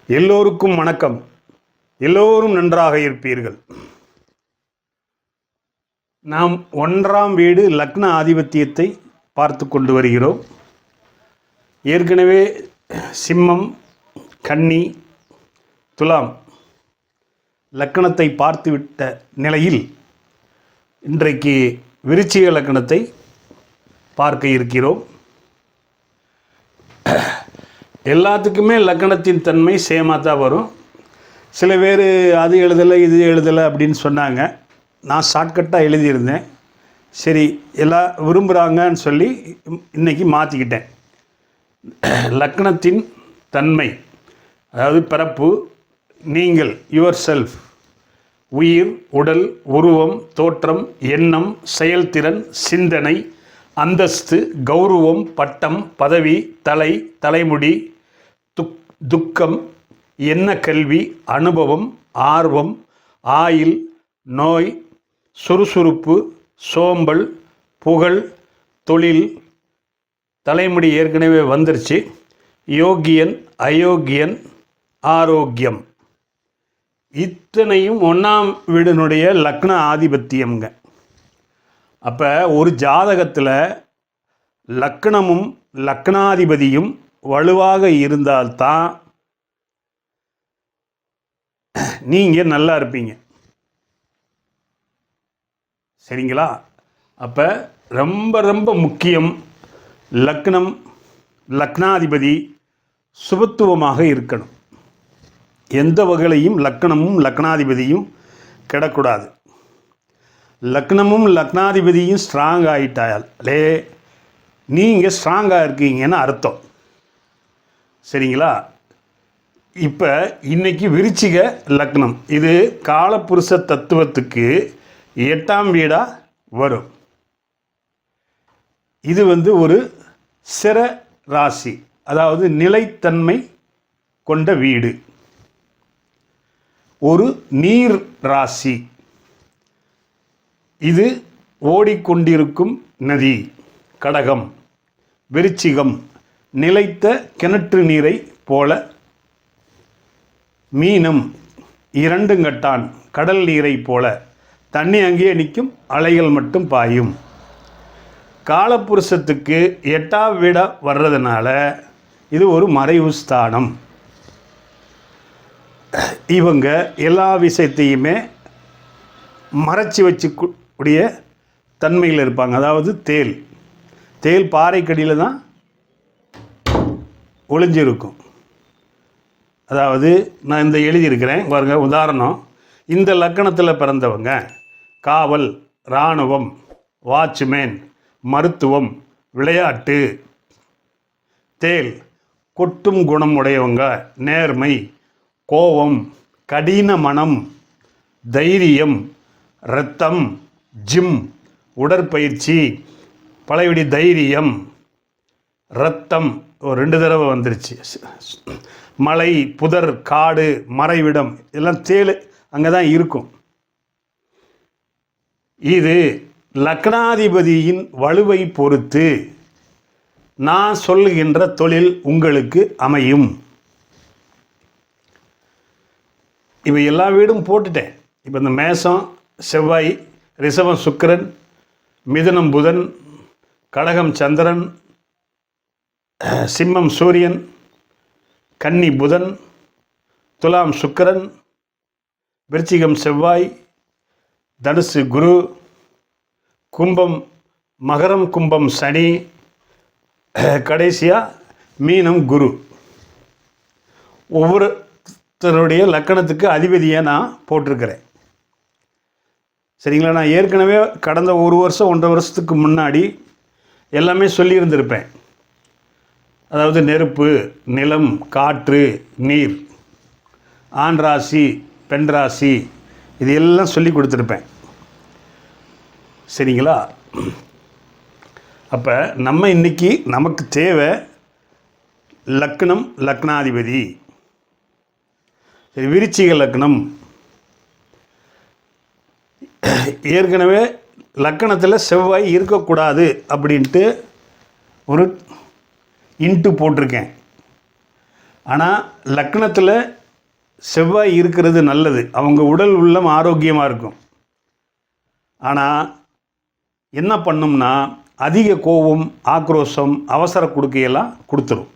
எல்லோருக்கும் வணக்கம். எல்லோரும் நன்றாக இருப்பீர்கள். நாம் 1ஆம் வீடு லக்ன ஆதிபத்தியத்தை பார்த்து கொண்டு வருகிறோம். ஏற்கனவே சிம்மம், கன்னி, துலாம் லக்கணத்தை பார்த்துவிட்ட நிலையில் இன்றைக்கு விருச்சிக லக்கணத்தை பார்க்க இருக்கிறோம். எல்லாத்துக்குமே லக்கணத்தின் தன்மை சேமாக தான் வரும். சில பேர் அது எழுதலை இது எழுதலை அப்படின்னு சொன்னாங்க. நான் ஷார்ட்கட்டாக எழுதியிருந்தேன். சரி, எல்லாம் விரும்புகிறாங்கன்னு சொல்லி இன்றைக்கி மாற்றிக்கிட்டேன். லக்கணத்தின் தன்மை, அதாவது பிறப்பு, நீங்கள், யுவர் செல்ஃப், உயிர், உடல், உருவம், தோற்றம், எண்ணம், செயல்திறன், சிந்தனை, அந்தஸ்து, கௌரவம், பட்டம், பதவி, தலை, தலைமுடி, துக்கம், என்ன கல்வி, அனுபவம், ஆர்வம், ஆயில், நோய், சுறுசுறுப்பு, சோம்பல், புகழ், தொழில், தலைமுடி ஏற்கனவே வந்துருச்சு, யோகியன், அயோக்கியன், ஆரோக்கியம், இத்தனையும் 1ஆம் வீடினுடைய லக்ன ஆதிபத்தியம்ங்க. அப்போ ஒரு ஜாதகத்தில் லக்னமும் லக்னாதிபதியும் வலுவாக இருந்தால்தான் நீங்கள் நல்லா இருப்பீங்க. சரிங்களா? அப்போ ரொம்ப ரொம்ப முக்கியம், லக்னம், லக்னாதிபதி சுபத்துவமாக இருக்கணும். எந்த வகையிலையும் லக்னமும் லக்னாதிபதியும் கெடக்கூடாது. லக்னமும் லக்னாதிபதியும் ஸ்ட்ராங் ஆகிட்டாலே நீங்கள் ஸ்ட்ராங்காக இருக்கீங்கன்னு அர்த்தம். சரிங்களா? இப்போ இன்றைக்கி விருச்சிக லக்னம், இது காலபுருஷ தத்துவத்துக்கு 8ஆம் வீடாக வரும். இது ஒரு சிற ராசி, அதாவது நிலைத்தன்மை கொண்ட வீடு. ஒரு நீர் ராசி, இது ஓடிக்கொண்டிருக்கும் நதி. கடகம், விருச்சிகம் நிலைத்த கிணற்று நீரை போல. மீனம் இரண்டுங்கட்டான் கடல் நீரை போல. தண்ணி அங்கேயே நிற்கும், அலைகள் மட்டும் பாயும். காலபுருஷத்துக்கு 8ஆம் வீடாக வர்றதுனால இது ஒரு மறைவு ஸ்தானம். இவங்க எல்லா விஷயத்தையுமே மறைச்சி வச்சுக்கூடிய தன்மையில் இருப்பாங்க. அதாவது தேல் பாறைக்கடியில் தான் ஒளிஞ்சிருக்கும். அதாவது நான் இந்த எழுதியிருக்கிறேன் பாருங்க. உதாரணம், இந்த லக்கணத்தில் பிறந்தவங்க காவல், இராணுவம், வாட்ச்மேன், மருத்துவம், விளையாட்டு. தேல் கொட்டும் குணம் உடையவங்க, நேர்மை, கோபம், கடின மனம், தைரியம், இரத்தம், ஜிம், உடற்பயிற்சி, பழையபடி தைரியம், இரத்தம் 2 தடவை வந்துருச்சு. மலை, புதர், காடு, மறைவிடம், இதெல்லாம் தேல் அங்கே தான் இருக்கும். இது லக்னாதிபதியின் வலுவை பொறுத்து நான் சொல்லுகின்ற தொழில் உங்களுக்கு அமையும். இப்போ எல்லா வீடும் போட்டுட்டேன். இப்போ இந்த மேஷம் செவ்வாய், ரிஷபம் சுக்கிரன், மிதுனம் புதன், கடகம் சந்திரன், சிம்மம் சூரியன், கன்னி புதன், துலாம் சுக்கிரன், விருச்சிகம் செவ்வாய், தனுசு குரு, கும்பம் மகரம், கும்பம் சனி, கடைசியாக மீனம் குரு. ஒவ்வொருத்தருடைய லக்கணத்துக்கு அதிபதியை நான் போட்டிருக்கிறேன். சரிங்களா? நான் ஏற்கனவே கடந்த 1 வருஷம் 1.5 வருஷத்துக்கு முன்னாடி எல்லாமே சொல்லியிருந்திருப்பேன். அதாவது நெருப்பு, நிலம், காற்று, நீர், ஆண் ராசி, பெண் ராசி, இது எல்லாம் சொல்லி கொடுத்துருப்பேன். சரிங்களா? அப்போ நம்ம இன்றைக்கி நமக்கு தேவை லக்னம், லக்னாதிபதி. சரி, விருச்சிக லக்னம் ஏற்கனவே லக்கணத்தில் செவ்வாய் இருக்கக்கூடாது அப்படின்ட்டு ஒரு இன்ட்டு போட்டிருக்கேன். ஆனால் லக்கணத்தில் செவ்வாய் இருக்கிறது நல்லது, அவங்க உடல் உள்ளம் ஆரோக்கியமாக இருக்கும். ஆனால் என்ன பண்ணும்னா அதிக கோபம், ஆக்ரோஷம், அவசர கொடுக்கையெல்லாம் கொடுத்துரும்.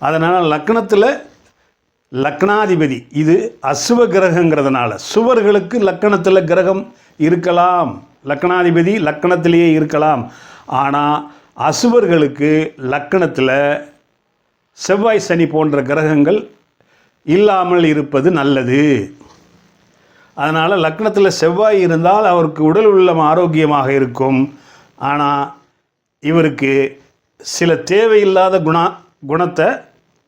அதனால் லக்கணத்தில் லக்னாதிபதி இது அசுவ கிரகங்கிறதுனால சுவர்களுக்கு லக்கணத்தில் கிரகம் இருக்கலாம், லக்னாதிபதி லக்கணத்திலேயே இருக்கலாம். ஆனால் அசுவர்களுக்கு லக்கணத்தில் செவ்வாய் சனி போன்ற கிரகங்கள் இல்லாமல் இருப்பது நல்லது. அதனால் லக்கணத்தில் செவ்வாய் இருந்தால் அவருக்கு உடல் உள்ளம் ஆரோக்கியமாக இருக்கும். ஆனால் இவருக்கு சில தேவையில்லாத குணத்தை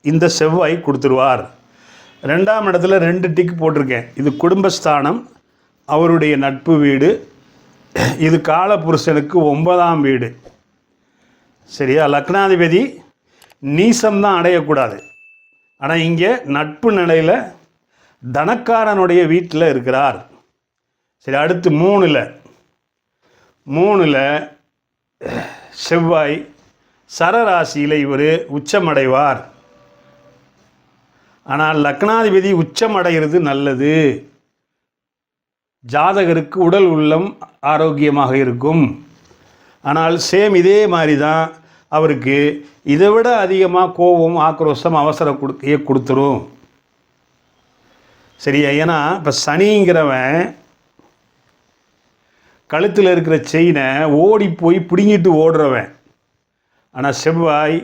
இந்த செவ்வாய் கொடுத்துருவார். 2ஆம் இடத்துல 2 டிக் போட்டிருக்கேன். இது குடும்பஸ்தானம், அவருடைய நட்பு வீடு. இது காலபுருஷனுக்கு 9ஆம் வீடு. சரியா? லக்னாதிபதி நீசம்தான் அடையக்கூடாது. ஆனால் இங்கே நட்பு நிலையில் தனக்காரனுடைய வீட்டில் இருக்கிறார். சரி, அடுத்து 3ல் செவ்வாய் சரராசியில் இவர் உச்சமடைவார். ஆனால் லக்னாதிபதி உச்சமடைகிறது நல்லது. ஜாதகருக்கு உடல் உள்ளம் ஆரோக்கியமாக இருக்கும். ஆனால் சேம் இதே மாதிரி தான் அவருக்கு இதை விட அதிகமாக கோபம், ஆக்ரோஷம், அவசர கொடுத்துரும். சரியா? ஏன்னா இப்போ சனிங்கிறவன் கழுத்தில் இருக்கிற செயினை ஓடி போய் பிடுங்கிட்டு ஓடுறவன். ஆனால் செவ்வாய்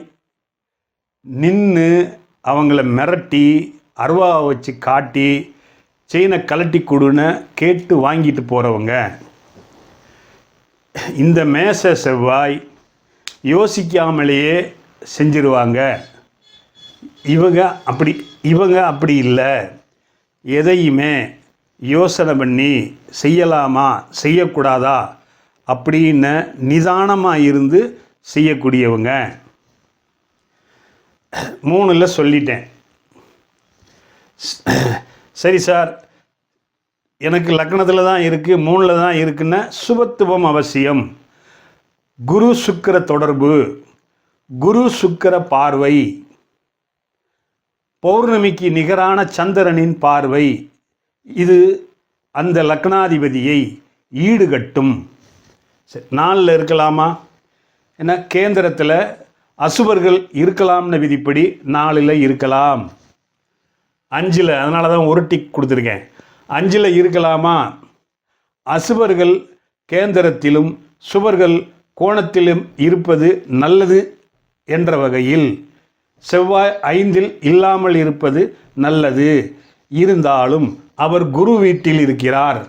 நின்று அவங்கள மிரட்டி அருவாவை வச்சு காட்டி செயினை கலட்டி கொடுன்னு கேட்டு வாங்கிட்டு போகிறவங்க. இந்த மேச செவ்வாய் யோசிக்காமலேயே செஞ்சிருவாங்க. இவங்க அப்படி இல்லை, எதையுமே யோசனை பண்ணி செய்யலாமா செய்யக்கூடாதா அப்படின்னு நிதானமாக இருந்து செய்யக்கூடியவங்க. 3ல் சொல்லிட்டேன். சரி சார், எனக்கு லக்னத்தில் தான் இருக்குது, 3ல் தான் இருக்குன்னா சுபத்துவம் அவசியம். குரு சுக்கிர தொடர்பு, குரு சுக்கிர பார்வை, பௌர்ணமிக்கு நிகரான சந்திரனின் பார்வை, இது அந்த லக்னாதிபதியை ஈடுகட்டும். 4ல் இருக்கலாமா? ஏன்னா கேந்திரத்தில் அசுவர்கள் இருக்கலாம்னு விதிப்படி 4ல் இருக்கலாம். 5ல், அதனால தான் ஒரு டிக் கொடுத்துருக்கேன். 5ல் இருக்கலாமா? அசுவர்கள் கேந்திரத்திலும் சுவர்கள் கோணத்திலும் இருப்பது நல்லது என்ற வகையில் செவ்வாய் 5ல் இல்லாமல் இருப்பது நல்லது. இருந்தாலும் அவர் குரு வீட்டில் இருக்கிறார்,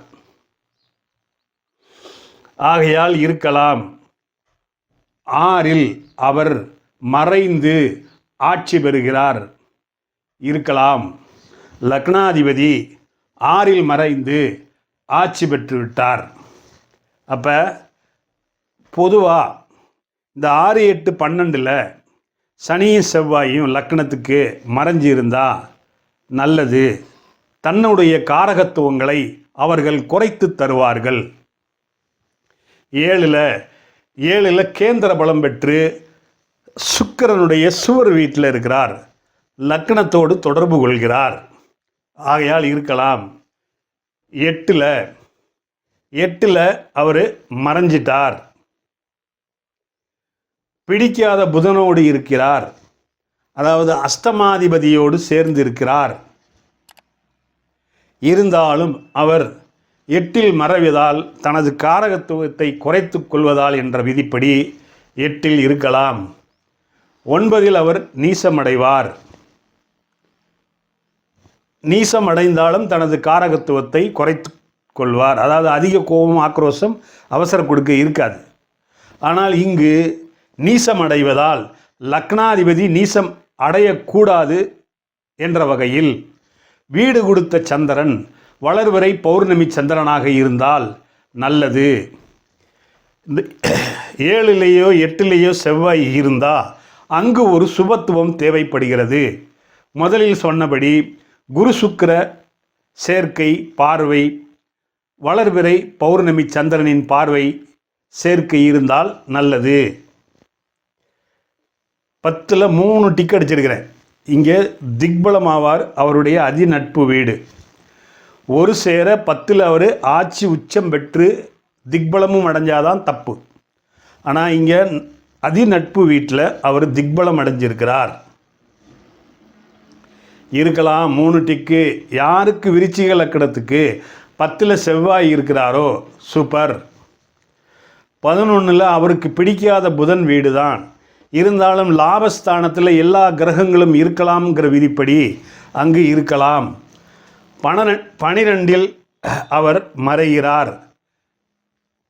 ஆகையால் இருக்கலாம். 6ல் அவர் மறைந்து ஆட்சி பெறுகிறார், இருக்கலாம். லக்னாதிபதி 6ல் மறைந்து ஆட்சி பெற்றுவிட்டார். அப்போ பொதுவாக இந்த 6, 8, 12ல் சனியும் செவ்வாயும் லக்னத்துக்கு மறைஞ்சு இருந்தால் நல்லது. தன்னுடைய காரகத்துவங்களை அவர்கள் குறைத்து தருவார்கள். 7ல் கேந்திர பலம் பெற்று சுக்கிரனுடைய சுவர் வீட்டில் இருக்கிறார், லக்னத்தோடு தொடர்பு கொள்கிறார், ஆகையால் இருக்கலாம். 8ல் அவர் மறைஞ்சிட்டார், பிடிக்காத புதனோடு இருக்கிறார், அதாவது அஷ்டமாதிபதியோடு சேர்ந்து இருக்கிறார். இருந்தாலும் அவர் 8ல் மறைவதால் தனது காரகத்துவத்தை குறைத்து கொள்வதால் என்ற விதிப்படி 8ல் இருக்கலாம். 9ல் அவர் நீசமடைவார். நீசமடைந்தாலும் தனது காரகத்துவத்தை குறைத்து கொள்வார். அதாவது அதிக கோபம், ஆக்ரோஷம், அவசர கொடுக்க இருக்காது. ஆனால் இங்கு நீசமடைவதால் லக்னாதிபதி நீசம் அடையக்கூடாது என்ற வகையில் வீடு கொடுத்த சந்திரன் வளர்வரை பௌர்ணமி சந்திரனாக இருந்தால் நல்லது. இந்த 7லேயோ 8லேயோ செவ்வாய் இருந்தால் அங்கு ஒரு சுபத்துவம் தேவைப்படுகிறது. முதலில் சொன்னபடி குரு சுக்கிர சேர்க்கை பார்வை வளர்பிறை பௌர்ணமி சந்திரனின் பார்வை சேர்க்கை இருந்தால் நல்லது. 10ல் 3 டிக் அடிச்சிருக்கிறேன். இங்கே திக்பலம் ஆவார், அவருடைய அதிநட்பு வீடு. ஒரு சேர 10ல் அவர் ஆட்சி உச்சம் பெற்று திக்பலமும் அடைஞ்சாதான் தப்பு. ஆனால் இங்கே அதிநட்பு வீட்டில் அவர் திக்பலம் அடைஞ்சிருக்கிறார். இருக்கலாம் 3 டிக்கு. யாருக்கு விருச்சிக லக்கணத்துக்கு 10ல் செவ்வாய் இருக்கிறாரோ சூப்பர். 11ல் அவருக்கு பிடிக்காத புதன் வீடு தான். இருந்தாலும் லாபஸ்தானத்தில் எல்லா கிரகங்களும் இருக்கலாம்ங்கிற விதிப்படி அங்கு இருக்கலாம். 12ல் அவர் மறைகிறார்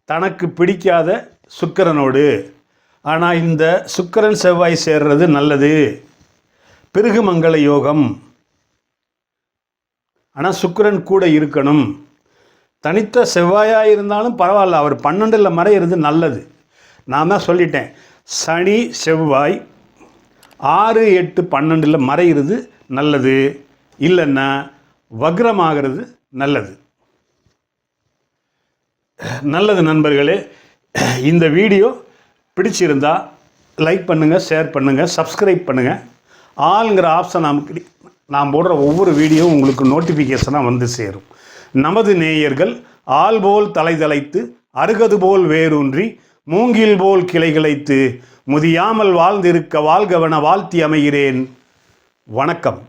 தனக்கு பிடிக்காத சுக்கிரனோடு. ஆனால் இந்த சுக்கிரன் செவ்வாய் சேர்றது நல்லது, பிருகுமங்கள யோகம். ஆனால் சுக்கிரன் கூட இருக்கணும். தனித்த செவ்வாயாக இருந்தாலும் பரவாயில்ல, அவர் 12ல் மறையிறது நல்லது. நான் தான் சொல்லிட்டேன், சனி செவ்வாய் 6, 8, 12ல் மறையிறது நல்லது, இல்லைன்னா வக்ரமாகிறது நல்லது. நல்லது நண்பர்களே, இந்த வீடியோ பிடிச்சிருந்தா லைக் பண்ணுங்கள், ஷேர் பண்ணுங்கள், சப்ஸ்கிரைப் பண்ணுங்கள். ஆளுங்கிற ஆப்ஷன் நமக்கு நான் போடுற ஒவ்வொரு வீடியோவும் உங்களுக்கு நோட்டிஃபிகேஷனாக வந்து சேரும். நமது நேயர்கள் ஆள் போல் தலைதலைத்து அருகது போல் வேரூன்றி மூங்கில் போல் கிளைகிளைத்து முதியாமல் வாழ்ந்திருக்க வாழ்கவன வாழ்த்தி அமைகிறேன். வணக்கம்.